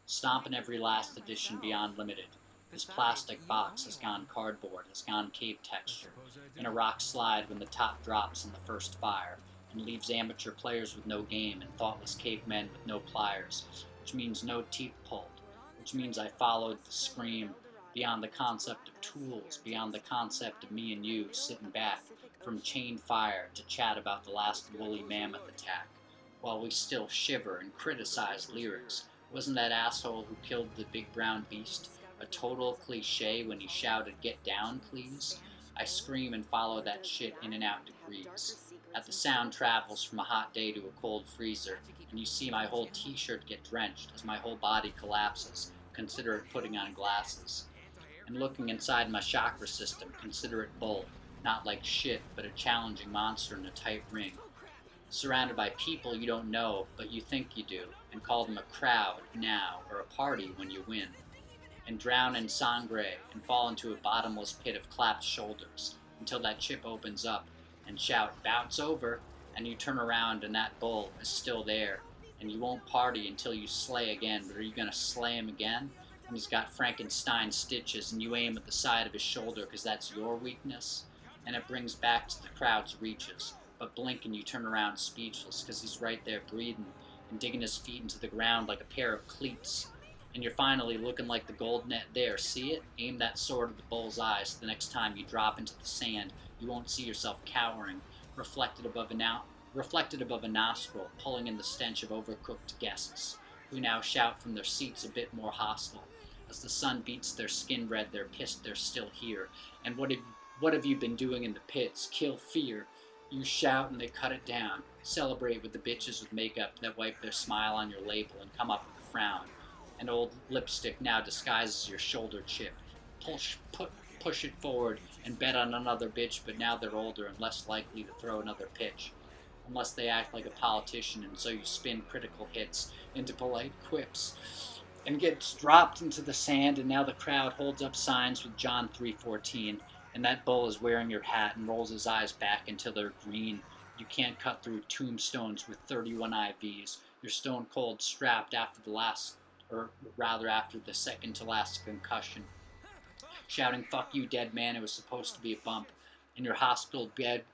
Stomping every last edition Beyond Limited. His plastic box has gone cardboard, has gone cave texture. In a rock slide when the top drops in the first fire, and leaves amateur players with no game and thoughtless cavemen with no pliers, which means no teeth pulled, which means I followed the scream beyond the concept of tools, beyond the concept of me and you sitting back from chain fire to chat about the last woolly mammoth attack, while we still shiver and criticize lyrics. Wasn't that asshole who killed the big brown beast a total cliche when he shouted, "Get down, please"? I scream and follow that shit in and out degrees. As the sound travels from a hot day to a cold freezer, and you see my whole t-shirt get drenched as my whole body collapses, consider it putting on glasses. And looking inside my chakra system, consider it bull, not like shit, but a challenging monster in a tight ring. surrounded by people you don't know but you think you do, and call them a crowd now or a party when you win, and drown in sangre and fall into a bottomless pit of clapped shoulders until that chip opens up and shout, "Bout's over," and you turn around and that bull is still there, and you won't party until you slay again. But are you gonna slay him again? And he's got Frankenstein stitches, and you aim at the side of his shoulder because that's your weakness, and it brings back to the crowd's reaches. But blink and you turn around speechless because he's right there breathing and digging his feet into the ground like a pair of cleats. And you're finally looking like the gold net there. See it? Aim that sword at the bull's eyes. So the next time you drop into the sand, you won't see yourself cowering, reflected above a nostril, pulling in the stench of overcooked guests, who now shout from their seats a bit more hostile. As the sun beats their skin red, they're pissed they're still here. And what have you been doing in the pits? Kill fear. You shout and they cut it down. Celebrate with the bitches with makeup that wipe their smile on your label and come up with a frown. An old lipstick now disguises your shoulder chip. Push it forward and bet on another bitch, but now they're older and less likely to throw another pitch. Unless they act like a politician, and so you spin critical hits into polite quips and gets dropped into the sand, and now the crowd holds up signs with John 3:14, and that bull is wearing your hat and rolls his eyes back until they're green. You can't cut through tombstones with 31 IVs. You're stone cold strapped after the second to last concussion, shouting, "Fuck you, dead man, it was supposed to be a bump." And your hospital bed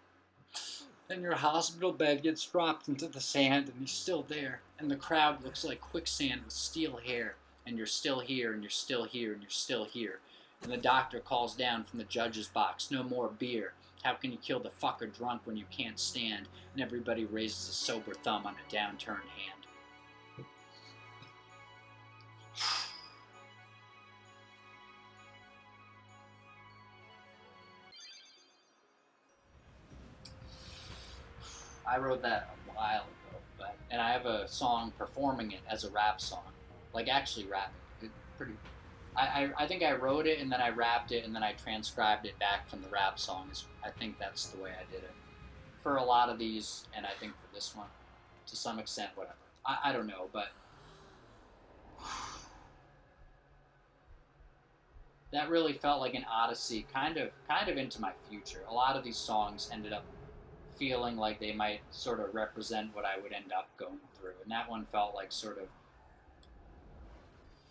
gets dropped into the sand, and he's still there, and the crowd looks like quicksand with steel hair, and you're still here, and you're still here, and you're still here. And the doctor calls down from the judge's box, "No more beer. How can you kill the fucker drunk when you can't stand?" And everybody raises a sober thumb on a downturned hand. I wrote that a while ago, and I have a song performing it as a rap song, like actually rapping. I think I wrote it and then I rapped it and then I transcribed it back from the rap songs. I think that's the way I did it for a lot of these, and I think for this one, to some extent, whatever. I don't know, but that really felt like an odyssey, kind of into my future. A lot of these songs ended up feeling like they might sort of represent what I would end up going through, and that one felt like sort of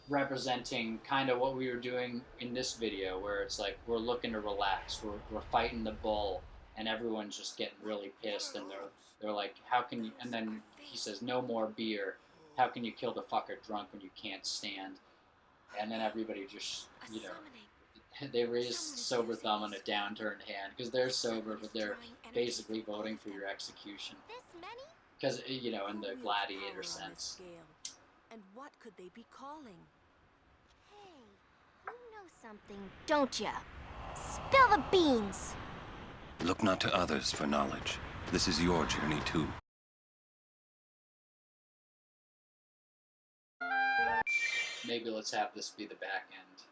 representing kind of what we were doing in this video, where it's like we're looking to relax, we're fighting the bull, and everyone's just getting really pissed, and they're like, "How can you?" And then he says, "No more beer. How can you kill the fucker drunk when you can't stand?" And then everybody just, they raise sober thumb on a downturned hand because they're sober, but they're basically voting for your execution. Because, in the gladiator sense. And what could they be calling? Hey, you know something, don't ya? Spill the beans! Look not to others for knowledge. This is your journey too. Maybe let's have this be the back end.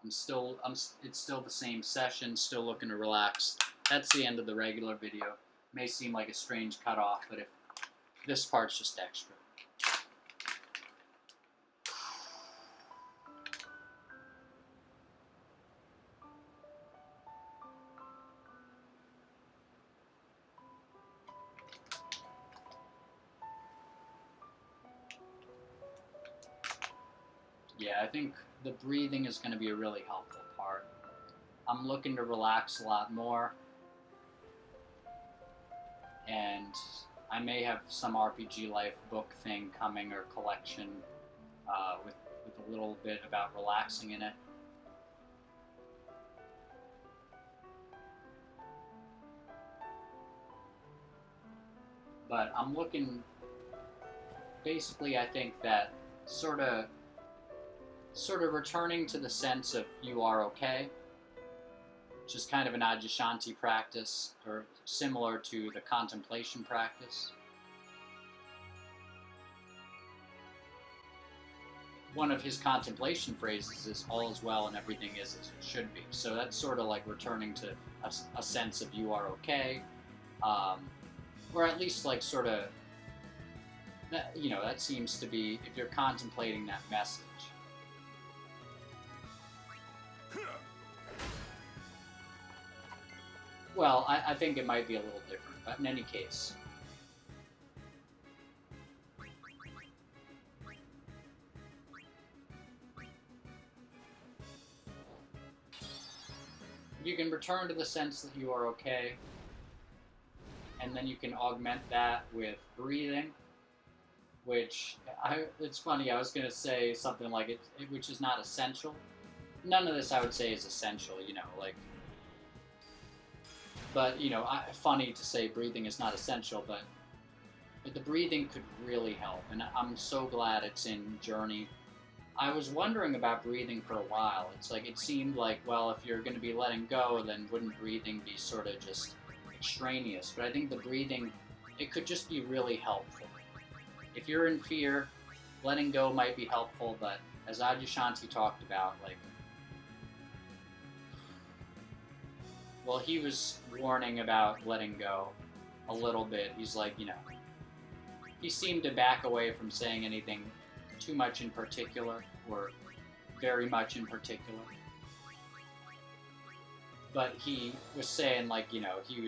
It's still the same session, still looking to relax. That's the end of the regular video. May seem like a strange cutoff, but if this part's just extra. Yeah, I think the breathing is going to be a really helpful part. I'm looking to relax a lot more, and I may have some RPG Life book thing coming, or collection with a little bit about relaxing in it. But I'm looking, basically I think that sort of returning to the sense of you are okay, which is kind of an Adyashanti practice, or similar to the contemplation practice. one of his contemplation phrases is all is well and everything is as it should be. So that's sort of like returning to a sense of you are okay, or at least like sort of that, you know, that seems to be, if you're contemplating that message. Well, I think it might be a little different, but in any case. You can return to the sense that you are okay, and then you can augment that with breathing, which, it's funny, I was going to say something like which is not essential. None of this I would say is essential, you know, like, but, you know, funny to say breathing is not essential, but the breathing could really help, and I'm so glad it's in Journey. I was wondering about breathing for a while. It's like, it seemed like, well, if you're going to be letting go, then wouldn't breathing be sort of just extraneous? But I think the breathing, it could just be really helpful. If you're in fear, letting go might be helpful, but as Adyashanti talked about, like, well, he was warning about letting go a little bit. He's like, you know, he seemed to back away from saying anything too much in particular, or very much in particular. But he was saying, like, you know, he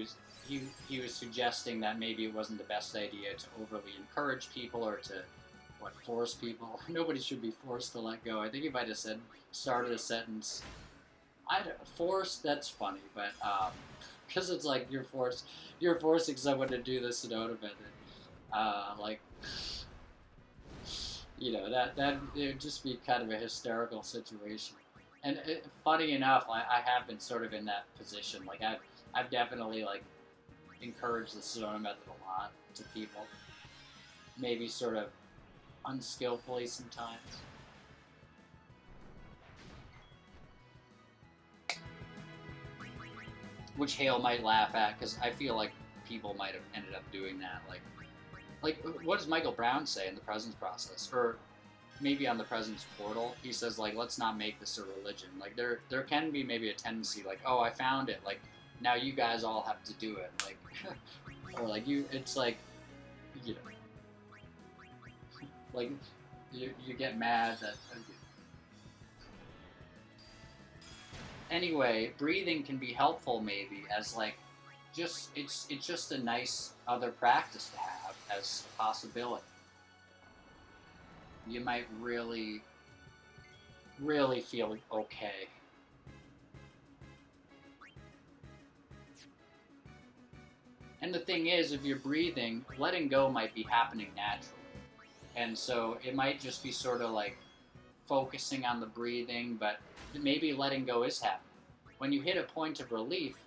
was suggesting that maybe it wasn't the best idea to overly encourage people or to, force people. Nobody should be forced to let go. I think he might have started a sentence. Forced, that's funny, but, because it's like you're forcing someone to do this and out of it. Like, you know, that it would just be kind of a hysterical situation. And funny enough, I have been sort of in that position. Like, I've definitely, like, encouraged the Sedona method a lot to people. Maybe sort of unskillfully sometimes. Which Hale might laugh at, because I feel like people might have ended up doing that. Like, what does Michael Brown say in the Presence Process? Or maybe on the Presence Portal, he says, like, let's not make this a religion. Like, there can be maybe a tendency, like, oh, I found it. Like, now you guys all have to do it. Like, or like, it's like, you know, like, you get mad that... Anyway, breathing can be helpful maybe as, like, it's just a nice other practice to have as a possibility. You might really, really feel okay. And the thing is, if you're breathing, letting go might be happening naturally. And so it might just be sort of like focusing on the breathing, but maybe letting go is happening. When you hit a point of relief,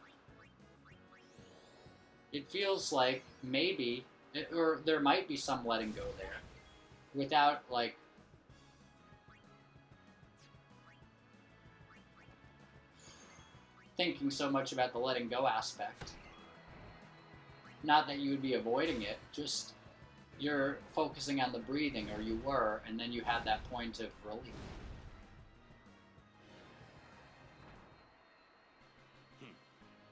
it feels like maybe, or there might be some letting go there, without, like, thinking so much about the letting go aspect. Not that you would be avoiding it, just you're focusing on the breathing, or you were, and then you had that point of relief.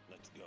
Let's go.